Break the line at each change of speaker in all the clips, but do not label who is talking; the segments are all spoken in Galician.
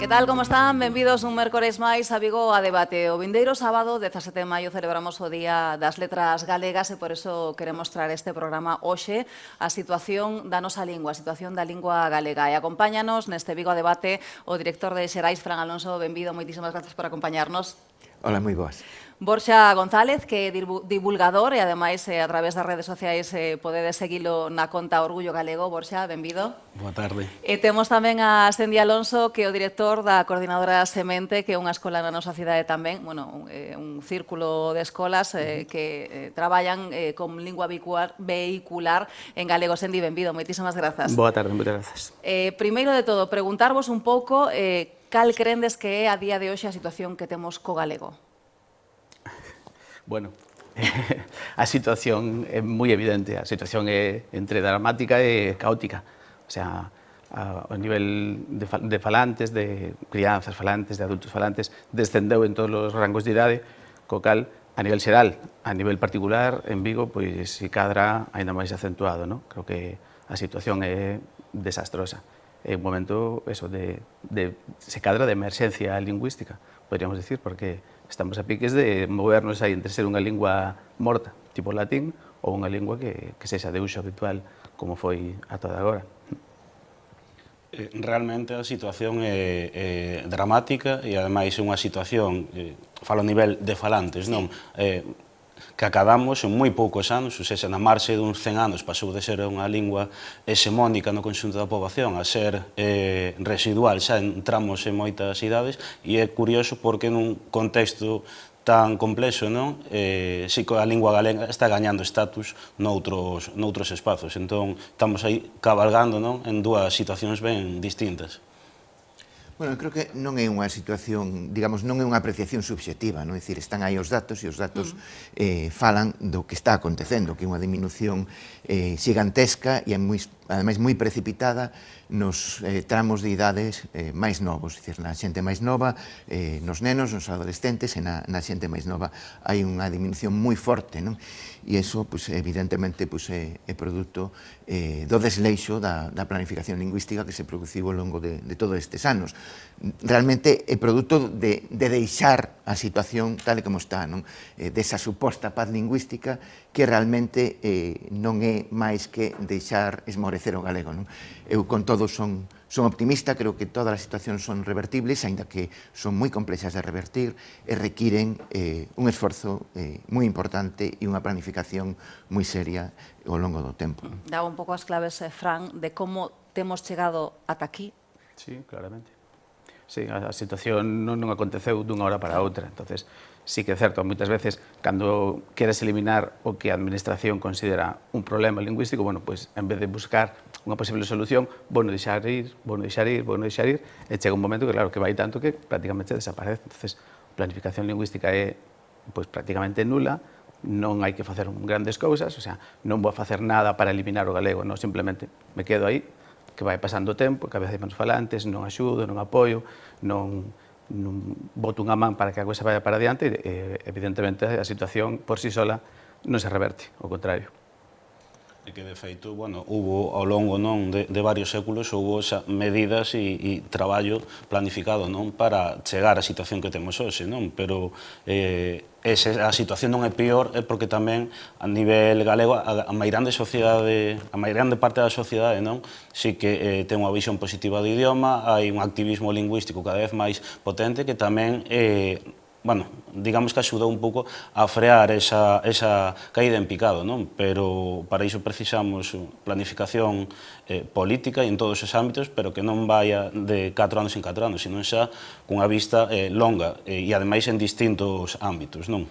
Que tal, como están? Benvidos un mércores máis a Vigo a debate. O vindeiro sábado, 17 de maio, celebramos o Día das Letras Galegas e por eso queremos traer este programa hoxe a situación da nosa lingua, a situación da lingua galega. E acompáñanos neste Vigo a debate o director de Xerais, Fran Alonso. Benvido, moitísimas gracias por acompañarnos.
Hola, moi boas.
Borxa González, que é divulgador e ademais a través das redes sociais podedes seguilo na conta Orgullo Galego. Borxa, benvido.
Boa tarde.
E temos tamén a Sendia Alonso, que é o director da Coordinadora Semente, que é unha escola na nosa cidade tamén, un círculo de escolas que traballan con lingua vehicular en galego. Sendi, benvido, moitísimas grazas.
Boa tarde, moitas grazas.
Primeiro de todo, preguntarvos un pouco cal crendes que é a día de hoxe a situación que temos co galego?
Bueno, a situación é moi evidente, a situación é entre dramática e caótica. O sea, a nivel de falantes, de crianzas falantes, de adultos falantes, descendeu en todos os rangos de idade, co cal, a nivel xeral, a nivel particular, en Vigo, pois se cadra ainda máis acentuado, non? Creo que a situación é desastrosa. É un momento, eso, se cadra de emerxencia lingüística, podríamos decir, porque estamos a piques de movernos aí entre ser unha lingua morta, tipo latín, ou unha lingua que sexa de uso habitual, como foi a toda agora.
Realmente a situación é dramática e ademais é unha situación, falo a nivel de falantes, non? Que acabamos en moi poucos anos, ou seja, na marxe duns 100 anos pasou de ser unha lingua hexemónica no conxunto da poboación a ser residual, xa entramos en moitas idades e é curioso porque nun contexto tan complexo, non? Si que a lingua galega está gañando estatus noutros espazos, entón estamos aí cabalgando, non? En dúas situacións ben distintas.
Bueno, creo que non é unha situación, digamos, non é unha apreciación subxectiva, non? É dicir, están aí os datos e os datos falan do que está acontecendo, que é unha diminución xigantesca e ademais moi precipitada nos tramos de idades máis novos, é dicir, na xente máis nova, nos nenos, nos adolescentes e na xente máis nova hai unha diminución moi forte, non? E iso, evidentemente, é produto do desleixo da planificación lingüística que se produciu ao longo de todos estes anos. Realmente é produto de deixar a situación tal e como está, non? Desa suposta paz lingüística que realmente non é máis que deixar esmorecer o galego, non? Eu con todo son optimista, creo que todas as situacións son revertibles, aínda que son moi complexas de revertir e requiren un esforzo moi importante e unha planificación moi seria ao longo do tempo.
Daba un pouco as claves, Fran, de como temos chegado ata aquí.
Sí, claramente. Sí, a situación non aconteceu dunha hora para outra, entonces sí que é certo, moitas veces, cando queres eliminar o que a administración considera un problema lingüístico, bueno, pois, en vez de buscar unha posible solución, bueno, deixar ir, e chega un momento que, claro, que vai tanto que prácticamente desaparece. Entonces, a planificación lingüística é, pois, prácticamente nula, non hai que facer grandes cousas, o sea, non vou facer nada para eliminar o galego, non, simplemente me quedo aí, que vai pasando o tempo, cada vez hai menos falantes, non axudo, non apoio, non boto unha man para que a cousa vaya para adiante e, evidentemente, a situación por si sola non se reverte, ao contrario.
E que, de feito, bueno, hubo ao longo de varios séculos houve medidas e traballo planificado, non, para chegar á situación que temos hoxe, non? Pero a situación non é peor é porque tamén a nivel galego a meirande parte da sociedade, non, si que ten unha visión positiva do idioma, hai un activismo lingüístico cada vez máis potente que tamén bueno, digamos que axudou un pouco a frear esa caída en picado, non? Pero para iso precisamos planificación política en todos os ámbitos, pero que non vaya de 4 anos en 4 anos, sino xa cunha vista longa e ademais en distintos ámbitos, non?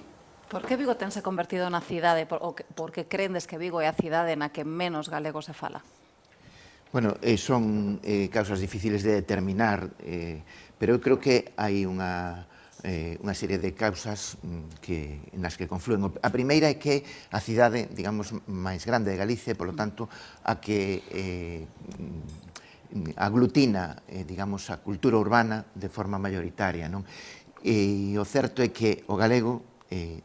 Por que Vigo tense convertido na cidade? Por que crendes que Vigo é a cidade na que menos galego se fala?
Bueno, son causas difíciles de determinar, pero eu creo que hai unha serie de causas nas que confluen. A primeira é que a cidade, digamos, máis grande de Galicia, polo tanto, a que aglutina, digamos, a cultura urbana de forma mayoritaria, non? E o certo é que o galego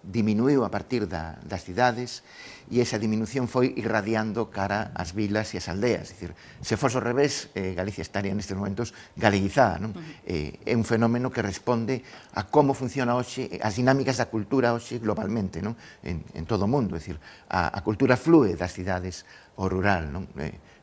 diminuiu a partir das cidades e esa diminución foi irradiando cara ás vilas e ás aldeas. É dicir, se fose ao revés, Galicia estaría nestes momentos galeguizada. Non? É un fenómeno que responde a como funciona hoxe, as dinámicas da cultura hoxe globalmente, non? En todo o mundo. É dicir, a cultura flúe das cidades ao rural, non?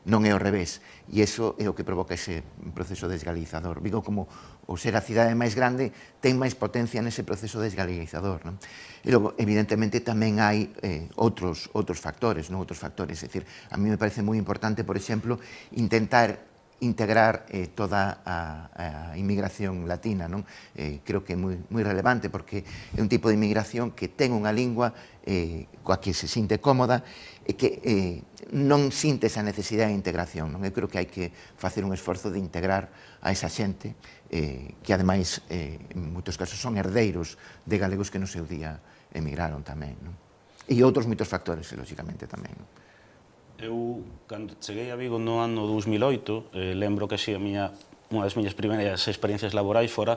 Non é ao revés. E iso é o que provoca ese proceso desgalizador. Vigo, como o ser a cidade máis grande, ten máis potencia nese proceso desgaleguizador. Non? E logo, evidentemente, tamén hai outros factores, non? Outros factores. É dicir, a mí me parece moi importante, por exemplo, intentar integrar toda a inmigración latina, non? Creo que é moi relevante porque é un tipo de inmigración que ten unha lingua coa que se sinte cómoda e que non sinte esa necesidade de integración, non? Eu creo que hai que facer un esforzo de integrar a esa xente que ademais en moitos casos son herdeiros de galegos que no seu día emigraron tamén, non? E outros moitos factores, lógicamente, tamén, non?
Eu, cando cheguei a Vigo no ano 2008, lembro que unha das miñas primeiras experiencias laborais fora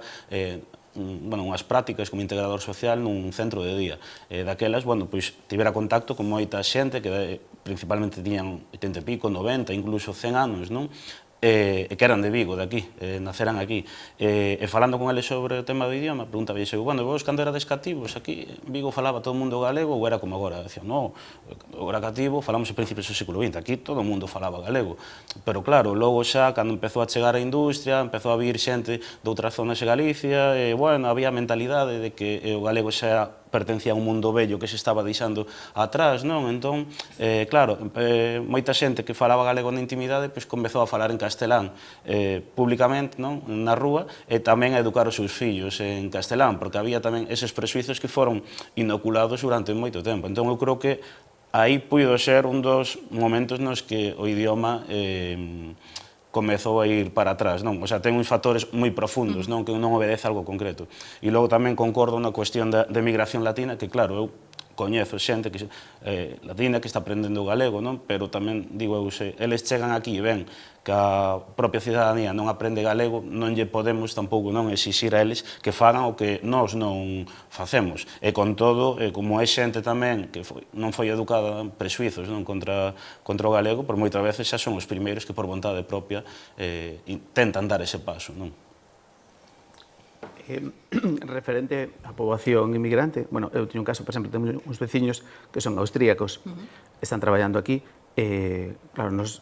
unhas prácticas como integrador social nun centro de día. Daquelas, pois, tivera contacto con moita xente que principalmente tiñan 80 e pico, 90, incluso 100 anos, non? E que eran de Vigo, de aquí, naceran aquí. E falando con eles sobre o tema do idioma, preguntaba xeo, vos cando erades cativos, aquí en Vigo falaba todo o mundo galego ou era como agora? Decía, cando era cativo falamos a principios do século XX, aquí todo o mundo falaba galego. Pero claro, logo xa, cando empezou a chegar a industria, empezou a vir xente de outras zonas de Galicia, e, había a mentalidade de que o galego xa pertencía a un mundo bello que se estaba deixando atrás, non? Entón, claro, moita xente que falaba galego na intimidade, pois comezou a falar en castelán públicamente, non? Na rúa, e tamén a educar os seus fillos en castelán, porque había tamén eses presuizos que foron inoculados durante moito tempo. Entón, eu creo que aí puido ser un dos momentos nos que o idioma comezou a ir para atrás, non? O sea, ten uns factores moi profundos, non? Que non obedece a algo concreto. E logo tamén concordo na cuestión de migración latina, que claro, eu coñezo xente latina que está aprendendo o galego, non? Pero tamén, digo eu, se eles chegan aquí e ven que a propia cidadanía non aprende galego, non lle podemos tampouco non exixir a eles que fagan o que nós non facemos. E con todo, como é xente tamén que non foi educada en presuizos contra o galego, por moitas veces xa son os primeiros que por vontade propia intentan dar ese paso, non?
Referente á poboación inmigrante, eu teño un caso, por exemplo, temos uns veciños que son austríacos, están traballando aquí, claro, nos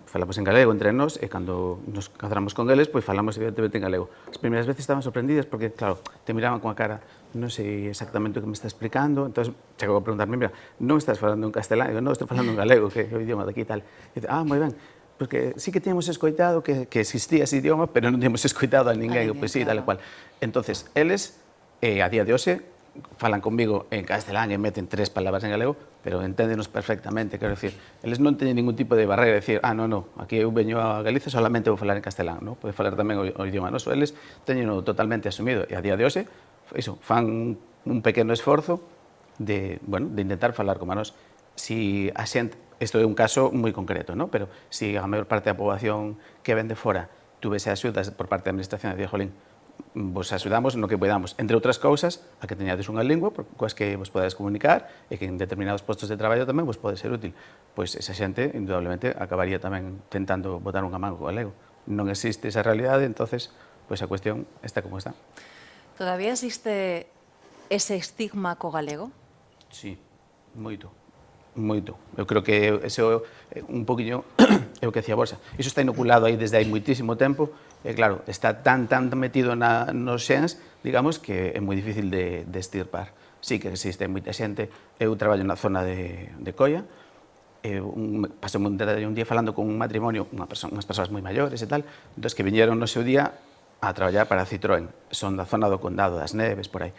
falamos en galego entre nós, e cando nos encontramos con eles, pois falamos evidentemente en galego. As primeiras veces estaban sorprendidas porque, claro, te miraban con a cara, non sei exactamente o que me está explicando, entón chegou a preguntarme, mira, non estás falando en castelán? Eu non, estou falando en galego, que é o idioma daqui e tal. E dice, moi ben, porque sí que tínhamos escoitado que existía ese idioma, pero non tínhamos escoitado a ninguén, pois sí, tal e cual. Entonces, eles, a día de hoxe, falan conmigo en castelán e meten 3 palabras en galego, pero enténdenos perfectamente, quero dicir, eles non teñen ningún tipo de barreira, de decir, non, aquí eu veño a Galicia, solamente vou falar en castelán, non? Pode falar tamén o idioma noso, eles teñen totalmente asumido, e a día de hoxe, iso, fan un pequeno esforzo de intentar falar como a nós. Si a xente, isto é un caso moi concreto, non? Pero si a maior parte da poboación que ven de fora tuvese axudas por parte da administración, de jolín, vos axudamos no que podamos, entre outras cousas, a que teñades unha lingua coas que vos podades comunicar e que en determinados postos de traballo tamén vos pode ser útil. Pois esa xente, indudablemente, acabaría tamén tentando botar unha man co galego. Non existe esa realidade, entonces, pois a cuestión está como está.
Todavía existe ese estigma co galego?
Sí, moito. Moito. Eu creo que eso un poquinho é o que decía Borja. Iso está inoculado aí desde hai moitísimo tempo e claro, está tan metido nos xens, digamos, que é moi difícil de estirpar. Sí que existe moita xente. Eu traballo na zona de Coia, pasei un día falando con un matrimonio, unhas persoas moi maiores e tal, entón que viñeron no seu día a traballar para Citroën. Son da zona do Condado das Neves, por aí.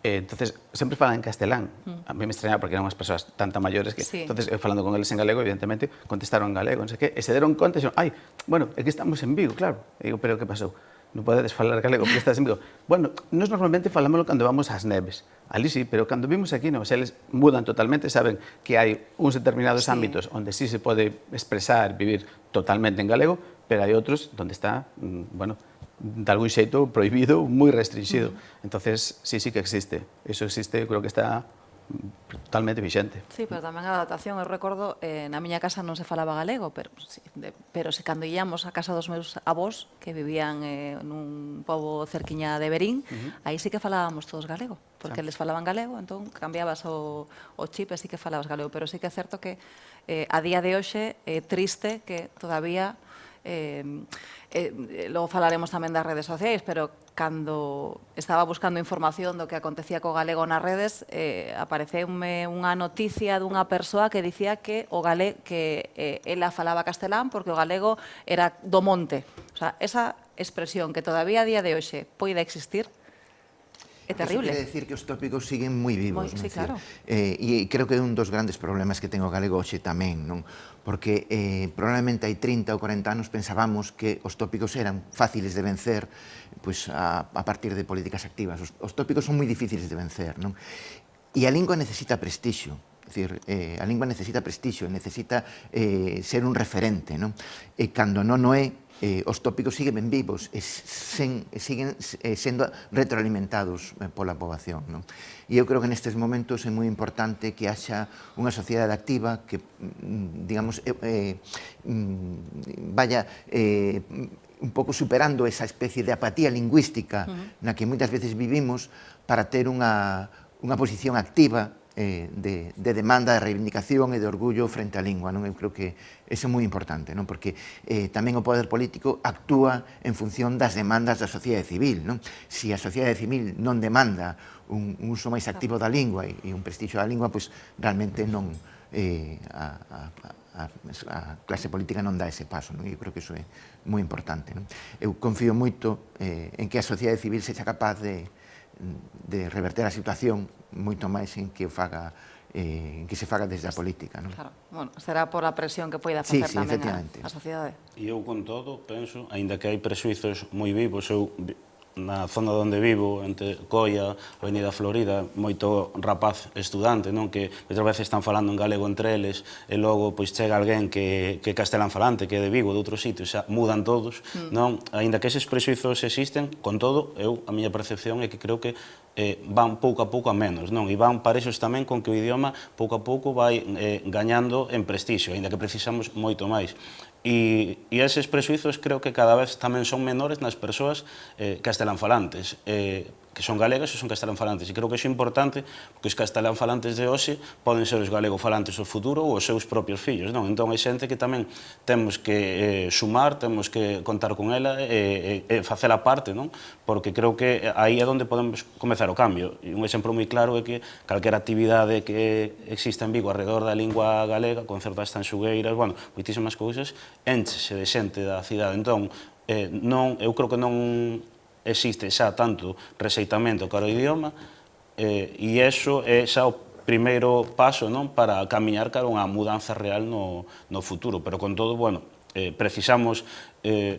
Entonces, sempre falan en castelán. A mí me extrañaba porque eran unhas persoas tan maiores que... Entonces, eu falando con eles en galego, evidentemente, contestaron en galego, non sei que, e se deron conta e dixeron, é que estamos en Vigo, claro. E digo, pero que pasou? Non podedes falar galego porque estás en Vigo. Nós normalmente falámoslo cando vamos ás neves. Ali sí, pero cando vimos aquí, non. Eles mudan totalmente, saben que hai uns determinados ámbitos onde sí se pode expresar, vivir totalmente en galego, pero hai outros onde está, de algún xeito prohibido, moi restringido. Entonces, sí que existe. Eso existe, eu creo que está totalmente vixente.
Sí, pero tamén a adaptación. Eu recordo, na miña casa non se falaba galego, pero se cando íamos a casa dos meus avós, que vivían nun pobo cerquiña de Verín, aí sí que falábamos todos galego, porque les falaban galego, entón cambiabas o chip e sí que falabas galego. Pero sí que é certo que a día de hoxe é triste que todavía logo falaremos tamén das redes sociais, pero cando estaba buscando información do que acontecía co galego nas redes, apareceume unha noticia dunha persoa que dicía que ela falaba castelán porque o galego era do monte. O sea, esa expresión que todavía a día de hoxe poida existir é terrible.
Eso quere decir que os tópicos siguen moi vivos.
Sí, claro.
E creo que é un dos grandes problemas que ten o galego hoxe tamén, non? Porque probablemente hai 30 ou 40 anos pensábamos que os tópicos eran fáciles de vencer pois, a partir de políticas activas. Os tópicos son moi difíciles de vencer, non? E a lingua necesita prestixio. É dicir, a lingua necesita prestixio, necesita ser un referente, non? E cando non o é, os tópicos siguen ben vivos e siguen sendo retroalimentados pola poboación, non? E eu creo que nestes momentos é moi importante que haxa unha sociedade activa que, digamos, vaya un pouco superando esa especie de apatía lingüística na que moitas veces vivimos para ter unha posición activa de demanda, de reivindicación e de orgullo frente á lingua, non? Eu creo que iso é moi importante, non? Porque tamén o poder político actúa en función das demandas da sociedade civil, non? Se a sociedade civil non demanda un uso máis activo da lingua e un prestixio da lingua, pois realmente non a clase política non dá ese paso, non? Eu creo que iso é moi importante, non? Eu confío moito en que a sociedade civil sexa capaz de reverter a situación moito máis en que se faga desde a política, non?
Claro, bueno, será por a presión que poida facer tamén a sociedade.
E eu con todo penso, aínda que hai prexuizos moi vivos, eu na zona onde vivo, entre Coia, Avenida Florida, moito rapaz estudante, non, que outras veces están falando en galego entre eles e logo pois chega alguén que é castelán falante, que é de Vigo, de outro sitio, xa mudan todos, non? Aínda que eses prexuizos existen, con todo, a miña percepción é que creo que van pouco a pouco a menos, non? E van parexos tamén con que o idioma pouco a pouco vai gañando en prestixio, aínda que precisamos moito máis. E eses prexuizos creo que cada vez tamén son menores nas persoas castelanfalantes, que son galegas e son castelanfalantes. E creo que iso é importante, porque os castelanfalantes de hoxe poden ser os galegofalantes do futuro ou os seus propios fillos, non? Entón, hai xente que tamén temos que sumar, temos que contar con ela e facela parte, non? Porque creo que aí é onde podemos comezar o cambio. E un exemplo moi claro é que calquera actividade que exista en Vigo alrededor da lingua galega, con certas tanxugueiras, bueno, moitísimas cousas, énchese de xente da cidade. Entón, eu creo que non existe xa tanto rexeitamento cara ao idioma e iso é xa o primeiro paso, non, para camiñar cara a unha mudanza real no futuro, pero con todo, bueno, precisamos,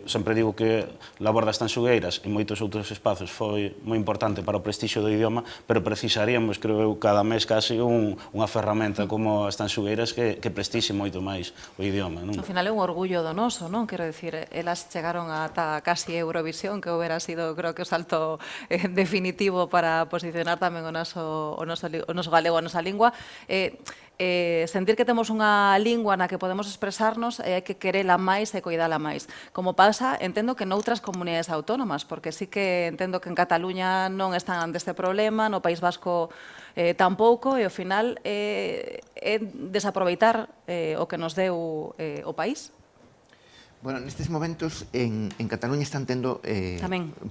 sempre digo que labor das tanxugueiras e moitos outros espazos foi moi importante para o prestixio do idioma, pero precisaríamos, creo eu, cada mes casi unha ferramenta como as tanxugueiras que prestixe moito máis o idioma, non?
Ao final é un orgullo do noso, non? Quero dicir, elas chegaron ata casi Eurovisión, que houbera sido, creo que o salto definitivo para posicionar tamén o noso galego, a nosa lingua. Sentir que temos unha lingua na que podemos expresarnos e hai que querela máis e coidala máis. Como pasa, entendo que noutras comunidades autónomas, porque sí que entendo que en Cataluña non están ante este problema, no País Vasco tampouco, e ao final é desaproveitar o que nos deu o país.
Bueno, nestes momentos en Cataluña están tendo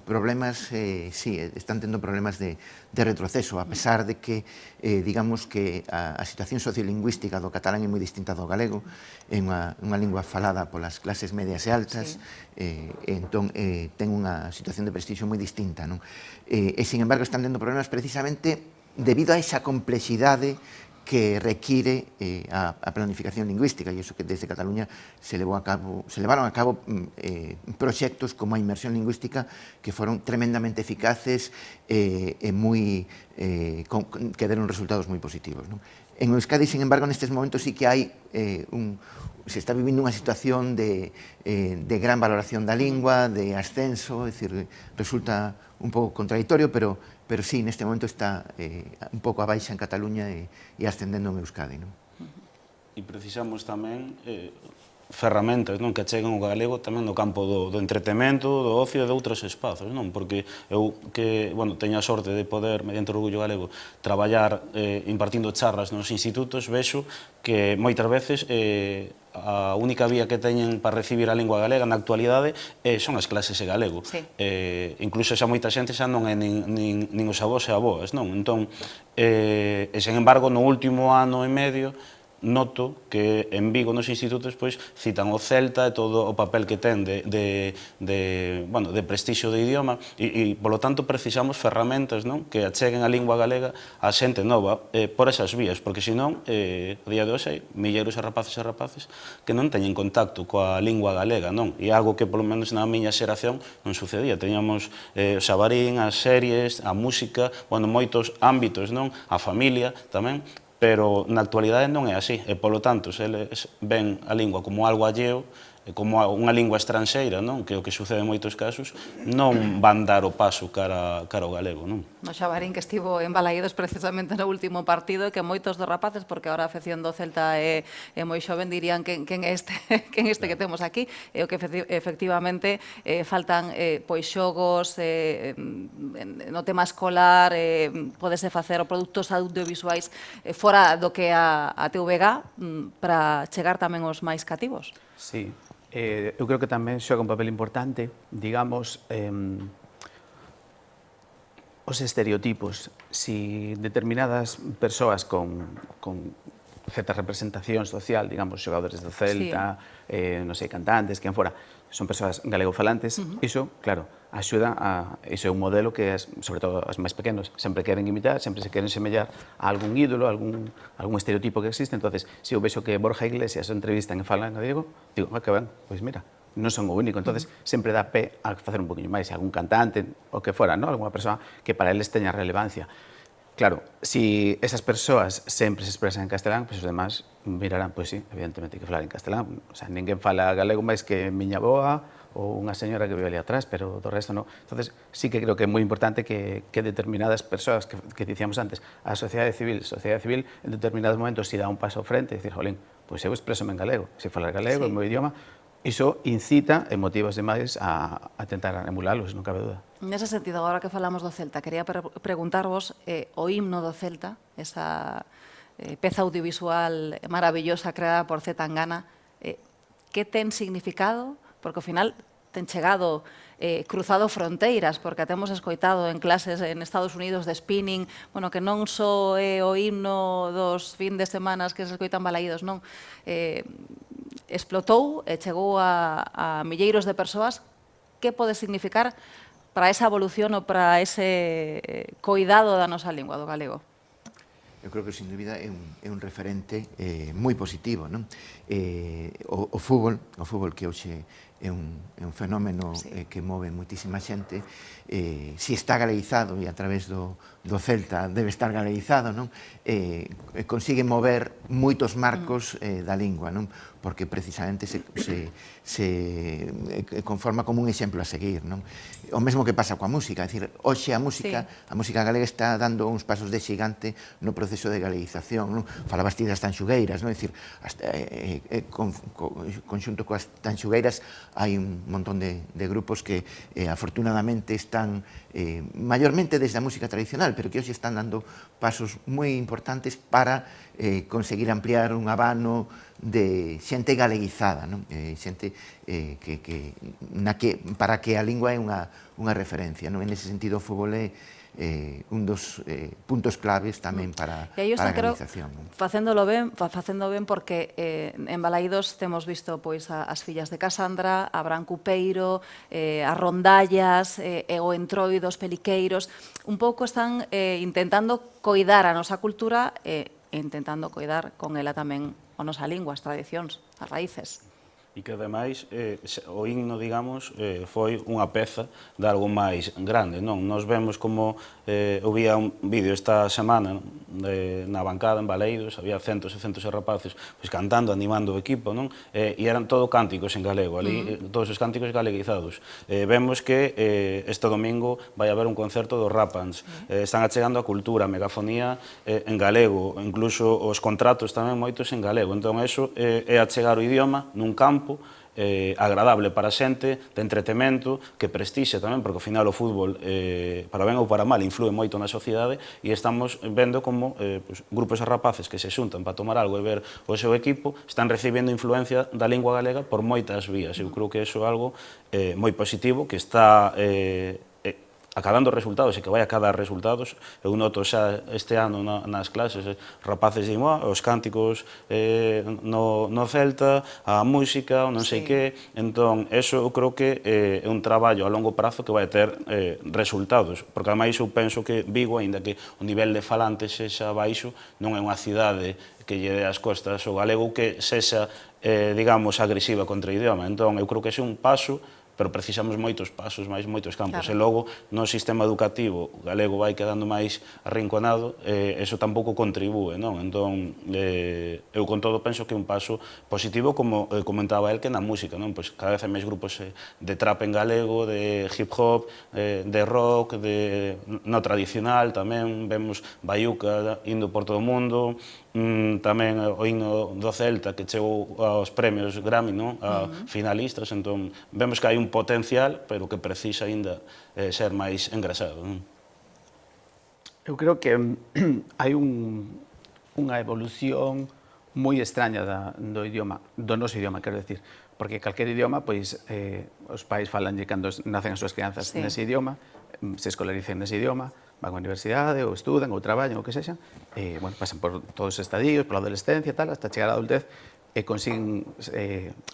problemas, están tendo problemas de retroceso, a pesar de que, digamos que a situación sociolingüística do catalán é moi distinta do galego, é unha lingua falada polas clases medias e altas, entón ten unha situación de prestixio moi distinta, non? E, sin embargo, están tendo problemas precisamente debido a esa complexidade que require a planificación lingüística, e iso que desde Cataluña se levaron a cabo proxectos como a inmersión lingüística que foron tremendamente eficaces e que deron resultados moi positivos, non? En Euskadi, sin embargo, nestes momentos sí que hai se está vivindo unha situación de gran valoración da lingua, de ascenso, é dicir, resulta un pouco contradictorio, pero sí, neste momento está un pouco a baixa en Cataluña e ascendendo en Euskadi, non?
E precisamos tamén ferramentas, non, que acheguen o galego tamén no campo do entretemento, do ocio e de outros espazos, non? Porque eu que, bueno, teño a sorte de poder, mediante o Orgullo Galego, traballar impartindo charlas nos institutos, vexo que moitas veces a única vía que teñen para recibir a lingua galega na actualidade son as clases en galego.
Sí.
Incluso xa moita xente xa non é nin os avós e aboas, non? Entón, sen embargo, no último ano e medio, noto que en Vigo nos institutos pois citan o celta e todo o papel que ten de prestixio do idioma e polo tanto precisamos ferramentas, non, que acheguen a lingua galega a xente nova por esas vías, porque senón a día de hoxe hai milleiros de rapaces que non teñen contacto coa lingua galega, non? E algo que polo menos na miña xeración non sucedía. Teñamos o xabarín, as series, a música, bueno, moitos ámbitos, non? A familia tamén, pero na actualidade non é así, e polo tanto, se eles ven a lingua como algo alleo, como unha lingua estranxeira, non? Que é o que sucede en moitos casos, non van dar o paso cara ao galego, non?
No Xabarín que estivo en Balaídos precisamente no último partido, que moitos dos rapaces, porque agora a afección do Celta é moi xoven, dirían quen é este que temos aquí, e o que efectivamente faltan pois xogos no tema escolar, podese facer produtos audiovisuais fora do que a TVG para chegar tamén aos máis cativos.
Sí, eu creo que tamén xoga un papel importante, digamos, os estereotipos. Si determinadas persoas con certa representación social, digamos, xogadores do Celta, non sei, cantantes, quen fora, son persoas galegofalantes, iso, claro, axuda a... Iso é un modelo que, sobre todo, os máis pequenos sempre queren imitar, sempre se queren semellar a algún ídolo, a algún estereotipo que existe. Entonces, se eu vexo que Borja Iglesias o entrevistan e falan galego, digo, que ben, pois mira, non son o único. Entonces, sempre dá pé a facer un poquinho máis, algún cantante, o que fora, non? Alguna persoa que para eles teña relevancia. Claro, si esas persoas sempre se expresan en castelán, pois os demás mirarán, pois sí, evidentemente, que falar en castelán. O sea, ninguén fala galego máis que miña boa ou unha señora que vive ali atrás, pero do resto non. Entonces, sí que creo que é moi importante que determinadas persoas, que dicíamos antes, a sociedade civil en determinados momentos si dá un paso ao frente e dicir, jolín, pois eu expreso-me en galego, se falar galego,
sí,
o meu idioma, iso incita e motiva os demais a tentar emulalos, non cabe dúda.
Nese sentido, agora que falamos do Celta, quería preguntarvos o himno do Celta, esa peza audiovisual maravillosa creada por Z Tangana, que ten significado? Porque ao final ten chegado cruzado fronteiras, porque a temos escoitado en clases en Estados Unidos de spinning, bueno, que non só é o himno dos fin de semanas que se escoitan Balaídos, non. Explotou e chegou a milleiros de persoas. Que pode significar para esa evolución ou para ese coidado da nosa lingua, do galego?
Eu creo que, sin dúbida, é un referente moi positivo, non? O fútbol que hoxe é un fenómeno que move moitísima xente, si está galeguizado, e a través do Celta debe estar galeguizado, non? Consigue mover moitos marcos da lingua, non? Porque precisamente se conforma como un exemplo a seguir, non? O mesmo que pasa coa música, é dicir, hoxe a música galega está dando uns pasos de xigante no proceso de galeguización, non? Falabas ti das tanxugueiras, non? É dicir, conxunto coas tanxugueiras hai un montón de grupos que afortunadamente están maiormente desde a música tradicional, pero que hoxe están dando pasos moi importantes para conseguir ampliar un abano de xente galeguizada, non? Xente para que a lingua é unha referencia, non? En ese sentido, o fútbol é un dos puntos claves tamén para a galeguización.
Facéndolo ben porque en Balaídos temos visto pois as fillas de Casandra, a Brancupeiro, as rondallas, o entroido, os peliqueiros, un pouco están intentando coidar a nosa cultura e intentando coidar con ela tamén a nosa lingua, as tradicións, as raíces.
E que, ademais, o himno, digamos, foi unha peza de algo máis grande, non? Nos vemos como, eu vía un vídeo esta semana na bancada en Baleidos, había centos e centos de rapaces pois, cantando, animando o equipo, non? E eran todo cánticos en galego, ali, todos os cánticos galeguizados. Vemos que este domingo vai haber un concerto dos Rapans, están achegando a cultura, a megafonía en galego, incluso os contratos tamén moitos en galego, entón, eso é achegar o idioma nun campo agradable para a xente, de entretemento, que prestixe tamén, porque ao final o fútbol, para ben ou para mal, influe moito na sociedade, e estamos vendo como grupos de rapaces que se xuntan para tomar algo e ver o seu equipo, están recibindo influencia da lingua galega por moitas vías. Eu creo que iso é algo moi positivo, que está acadando resultados e que vai acadar resultados. Eu noto xa este ano nas clases rapaces din, os cánticos no Celta, a música, o non sei que. Entón, eso eu creo que é un traballo a longo prazo que vai ter resultados, porque ademais eu penso que Vigo, aínda que o nivel de falantes sexa baixo, non é unha cidade que lle dé as costas o galego que sexa, digamos, agresiva contra o idioma. Entón, eu creo que é un paso, pero precisamos moitos pasos, máis moitos campos. E logo, no sistema educativo, o galego vai quedando máis arrinconado, eso tampouco contribúe, non? Entón, eu con todo penso que é un paso positivo, como comentaba el, que na música, non? Pois cada vez hai máis grupos de trap en galego, de hip hop, de rock, no tradicional tamén, vemos Baiuca indo por todo o mundo, tamén o himno do Celta que chegou aos premios Grammy, non? A finalistas, entón vemos que hai un potencial, pero que precisa aínda ser máis engrasado, non?
Eu creo que hai unha evolución moi extraña do idioma, do noso idioma, quero decir, porque calquer idioma, pois, os pais falanlle cando nacen as súas crianzas nese idioma, se escolarizan nese idioma, van á universidade, ou estudan, ou traballan, ou que sexa, bueno, pasan por todos os estadios, pola adolescencia e tal, hasta chegar á adultez, e consiguen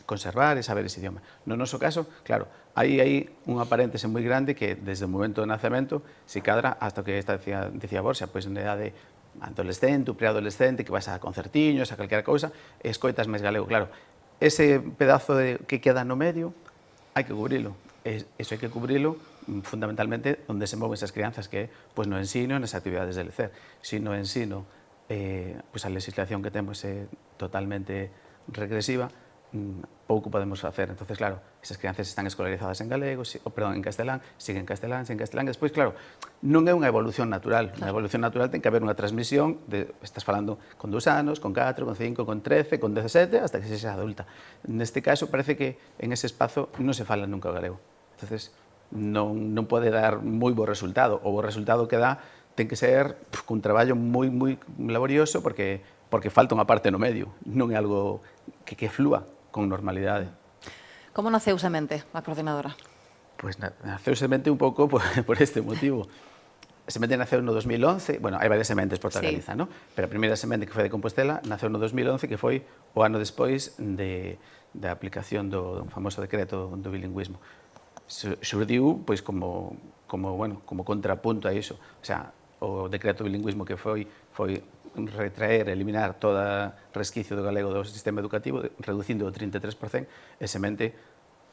conservar e saber ese idioma. No noso caso, claro, hai unha paréntese moi grande que desde o momento do nacemento se cadra hasta que esta decía Borxa, pois na idade adolescente, ou preadolescente, que vas a concertiños, a calquera cousa, e escoitas máis galego. Claro, ese pedazo que queda no medio, hai que cubrilo. Eso hai que cubrilo fundamentalmente onde se moven esas crianzas, que é pois, no ensino e nas actividades de lecer. Se no ensino pois, a legislación que temos é totalmente regresiva, pouco podemos facer. Entonces, claro, esas crianzas están escolarizadas en galego, en castelán, siguen castelán, e despois, claro, non é unha evolución natural. Unha evolución natural ten que haber unha transmisión estás falando con 2 anos, con 4, con 5, con 13, con 17, hasta que se xa adulta. Neste caso, parece que en ese espazo non se fala nunca o galego. Entonces, non pode dar moi bo resultado. O bo resultado que dá ten que ser un traballo moi laborioso, porque falta unha parte no medio, non é algo que flúa con normalidade.
Como naceu Semente, a coordinadora?
Pois naceu Semente un pouco por este motivo. Semente naceu no 2011, bueno, hai varias sementes por toda Galiza, non? Pero a primeira semente, que foi de Compostela, naceu no 2011, que foi o ano despois da aplicación do famoso decreto do bilingüismo. Xurdiu, pois, como contrapunto a iso. O sea, o decreto do bilingüismo que foi retraer, eliminar toda resquicio do galego do sistema educativo, reducindo o 33%, e Semente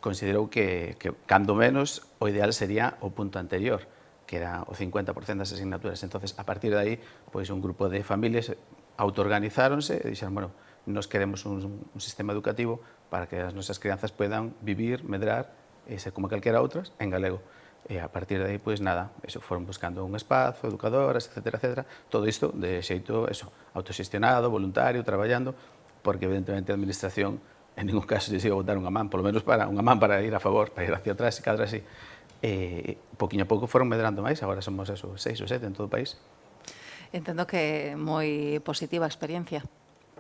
considerou que cando menos o ideal sería o punto anterior, que era o 50% das asignaturas. Entonces, a partir de aí, pois un grupo de familias autoorganizáronse e dixeron, bueno, nos queremos un sistema educativo para que as nosas crianzas puedan vivir, medrar, e ser como calquera outras, en galego. E a partir de aí, pois nada, eso, foron buscando un espazo, educadoras, etcétera, todo isto de xeito, eso, autoxestionado, voluntario, traballando, porque evidentemente a administración en ningún caso lles iba a botar unha man, polo menos para unha man para ir a favor, para ir hacia atrás e cadra así. Poquinho a pouco foron medrando máis, agora somos eso, 6 ou 7 en todo o país.
Entendo que moi positiva a experiencia.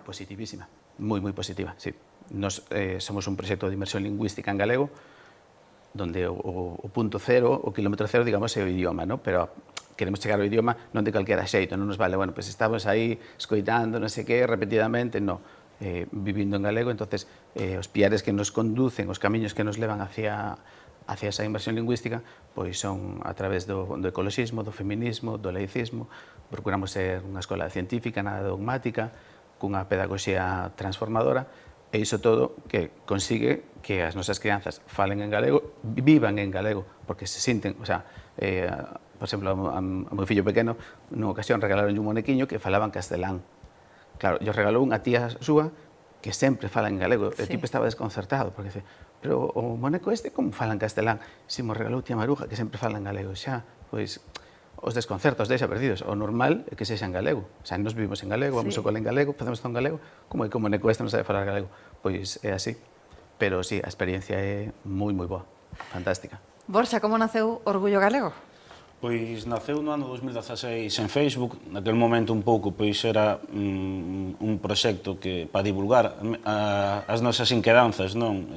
Positivísima, moi positiva, sí. Nos somos un proxecto de inmersión lingüística en galego, donde o punto cero, o kilómetro cero, digamos, é o idioma, ¿no? Pero queremos chegar ao idioma non de calquera xeito, non nos vale, bueno, pues estamos aí escoitando, non sei que, repetidamente, non, vivindo en galego, entonces os piares que nos conducen, os camiños que nos levan hacia esa inversión lingüística, pois son a través do ecoloxismo, do feminismo, do laicismo. Procuramos ser unha escola científica, nada dogmática, cunha pedagogía transformadora, E iso todo que consigue que as nosas crianzas falen en galego, vivan en galego, porque se sinten, o sea, por exemplo, a meu fillo pequeno, nunha ocasión regalaron un monequiño que falaba en castelán. Claro, yo regalou unha tía súa que sempre fala en galego. O tipo estaba desconcertado, porque dice, pero o moneco este como fala en castelán? Si mo regalou tía Maruja, que sempre fala en galego. Xa, pois, os desconcertos deixa perdidos. O normal é que sexa en galego. O sea, nos vivimos en galego, vamos ao cole en galego, facemos todo en galego, como é que o moneco este non sabe falar galego? Pois é así. Pero sí, a experiencia é moi boa, fantástica.
Borxa, como naceu Orgullo Galego?
Pois naceu no ano 2016 en Facebook, naquel momento un pouco pois era un proxecto que para divulgar as nosas inquedanzas, non?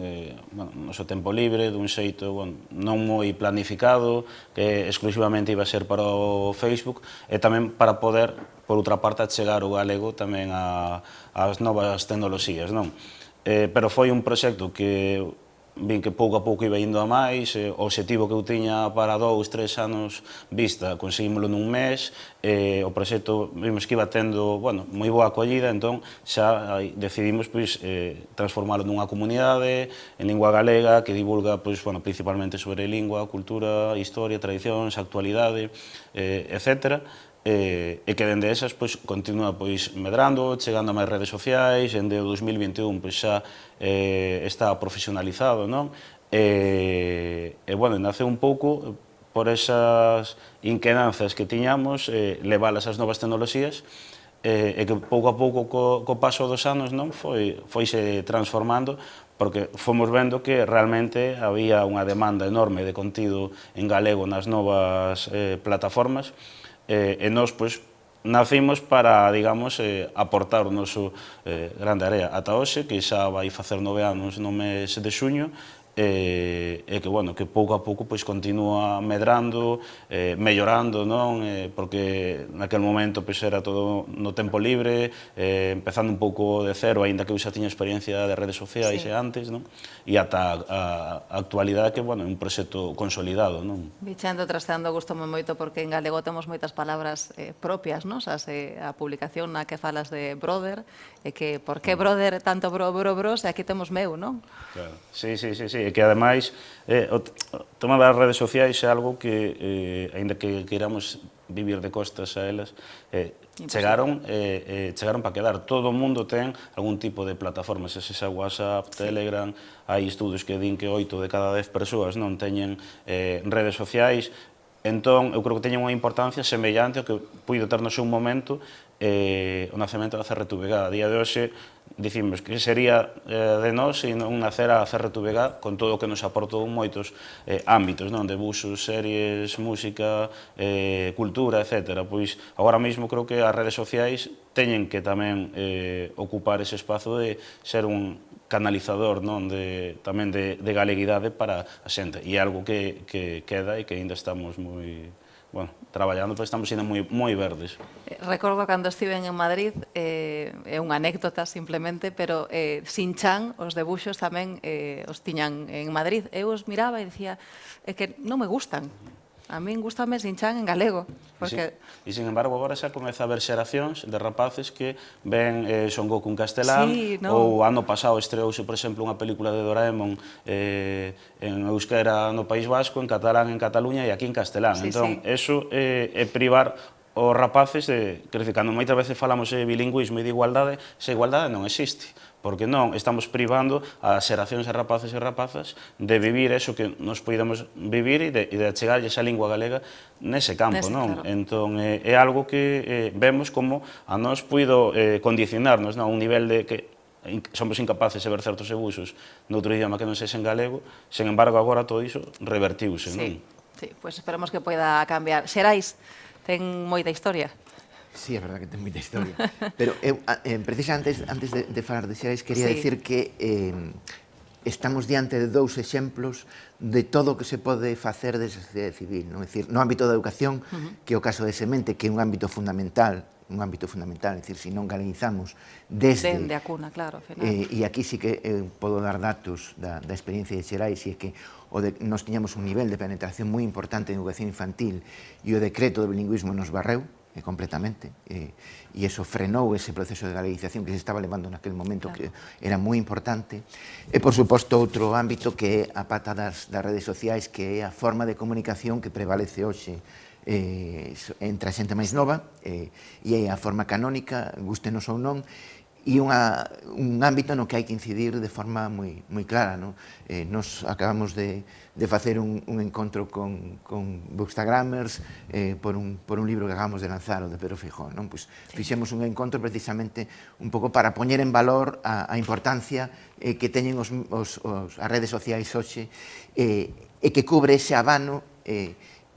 Bueno, noso tempo libre, dun xeito, bueno, non moi planificado, que exclusivamente iba a ser para o Facebook, e tamén para poder, por outra parte, achegar o galego tamén ás novas tecnoloxías, non? Pero foi un proxecto que vin que pouco a pouco iba indo a máis, o obxectivo que eu tiña para 2, 3 anos vista, conseguímolo nun mes, o proxecto vimos que iba tendo, bueno, moi boa acollida, entón xa decidimos pois transformalo nunha comunidade en lingua galega que divulga pois, bueno, principalmente sobre lingua, cultura, historia, tradicións, actualidade, etcétera. E que dende esas pois, continúa pois, medrando, chegando a máis redes sociais, dende o 2021 pois, xa está profesionalizado, non? Bueno, nace un pouco por esas inquedanzas que tiñamos, leválas ás novas tecnoloxías, e que pouco a pouco co paso dos anos non foise transformando, porque fomos vendo que realmente había unha demanda enorme de contido en galego nas novas plataformas, e nós, pois, nacimos para, digamos, aportar o noso grande area ata hoxe, que xa vai facer 9 anos no mes de xuño, e que, bueno, que pouco a pouco pois continúa medrando, mellorando, non? Porque naquel momento pois era todo no tempo libre, empezando un pouco de cero, aínda que eu xa tiña experiencia de redes sociais e antes, non? E ata a actualidade que, bueno, é un proxecto consolidado, non?
Bichando, trasteando, gustoume moito porque en galego temos moitas palabras propias, non? A publicación na que falas de brother, e que por que brother tanto bro, se aquí temos meu, non?
Claro. Sí, e que ademais o tema das redes sociais é algo que, aínda que queiramos vivir de costas a elas, chegaron para quedar. Todo o mundo ten algún tipo de plataforma, se xa WhatsApp, Telegram, hai estudos que din que 8 de cada 10 persoas non teñen redes sociais. Entón, eu creo que teñen unha importancia semellante ao que puido ter no seu momento o nacemento da CRTVG. A día de hoxe, dicimos que sería de nós se non nacera a CRTVG con todo o que nos aportou moitos ámbitos, non? Debuxos, series, música, cultura, etc. Pois, agora mesmo, creo que as redes sociais teñen que tamén ocupar ese espazo de ser un canalizador, non? Tamén de galeguidade para a xente. E é algo que queda e que ainda estamos moi... Bueno, traballando, porque estamos sendo moi verdes.
Recordo cando estiven en Madrid, é unha anécdota simplemente, pero Sin-chan, os debuxos tamén os tiñan en Madrid. Eu os miraba e dicía, é que non me gustan. A min gustame Sin-chan en galego. Porque...
E, sin embargo, agora xa comeza a haber xeracións de rapaces que ven Son Goku en castelán, ou ano pasado estreouse, por exemplo, unha película de Doraemon en euskera no País Vasco, en catalán en Cataluña e aquí en castelán. Entón, eso é privar os rapaces de... Quer dizer, cando moitas veces falamos de bilingüismo e de igualdade, esa igualdade non existe. Porque non, estamos privando a xeracións de rapaces e rapazas de vivir eso que nos podemos vivir e de achegar esa lingua galega nese campo, non? Entón, é algo que vemos como a nos puido condicionarnos, non? A un nivel de que somos incapaces de ver certos debuxos noutro idioma que non sexa en galego, sen embargo, agora todo iso revertiuse, non?
Sí, pois esperamos que poida cambiar. Xerais, ten moita historia.
Sí, é verdad que ten moita historia. Pero eu, precisamente antes de falar de Xerais, quería decir que estamos diante de dous exemplos de todo o que se pode facer desde a sociedade civil, non? É dicir, no ámbito da educación, que é o caso de Semente, que é un ámbito fundamental, é dicir, se non galeguizamos desde
a cuna, claro, ao final.
E aquí sí que podo dar datos da experiencia de Xerais, e é que nós tiñamos un nivel de penetración moi importante en educación infantil e o decreto do bilingüismo nos barreu, completamente. E eso frenou ese proceso de galeguización que se estaba levando naquele momento, que era moi importante. E, por suposto, outro ámbito que é a pata das redes sociais, que é a forma de comunicación que prevalece hoxe entre a xente máis nova, e é a forma canónica, gustenos ou non, e un ámbito no que hai que incidir de forma moi clara. Nos acabamos de facer un encontro con bookstagrammers por un libro que acabamos de lanzar, o de Pedro Feijóo. Fixemos un encontro precisamente un pouco para poñer en valor a importancia que teñen as redes sociais hoxe e que cubre ese abano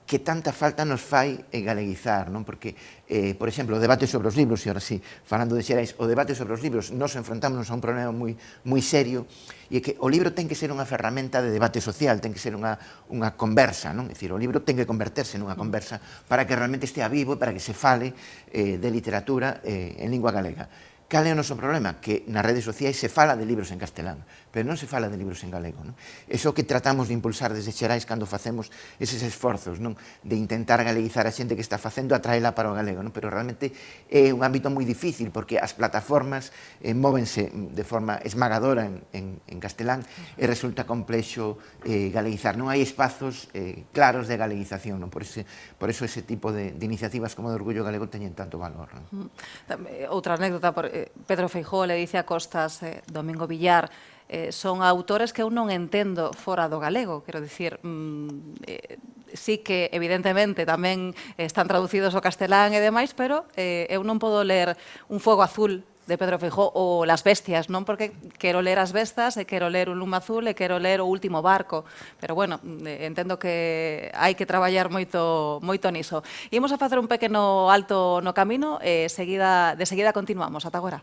que tanta falta nos fai galeguizar, porque, por exemplo, o debate sobre os libros, e ahora sí, falando de xerais, o debate sobre os libros, nos enfrontámonos a un problema moi serio, e é que o libro ten que ser unha ferramenta de debate social, ten que ser unha conversa, é dicir, o libro ten que converterse nunha conversa para que realmente estea vivo e para que se fale de literatura en lingua galega. Cal é o noso problema? Que nas redes sociais se fala de libros en castelán, pero non se fala de libros en galego. Iso que tratamos de impulsar desde Xerais cando facemos eses esforzos de intentar galeguizar a xente que está facendo, atraela para o galego, pero realmente é un ámbito moi difícil porque as plataformas móvense de forma esmagadora en castelán e resulta complexo galeguizar. Non hai espazos claros de galeguización, por eso ese tipo de iniciativas como de Orgullo Galego teñen tanto valor.
Outra anécdota, Pedro Feijóo le dice a Costas, Domingo Villar, son autores que eu non entendo fora do galego, quero dicir, sí que evidentemente tamén están traducidos ao castelán e demais, pero eu non podo ler Un fogo azul de Pedro Feijóo ou Las bestias, non porque quero ler As bestas e quero ler Un lume azul e quero ler O último barco, pero bueno, entendo que hai que traballar moito niso. Imos a facer un pequeno alto no camino e de seguida continuamos. Ata agora.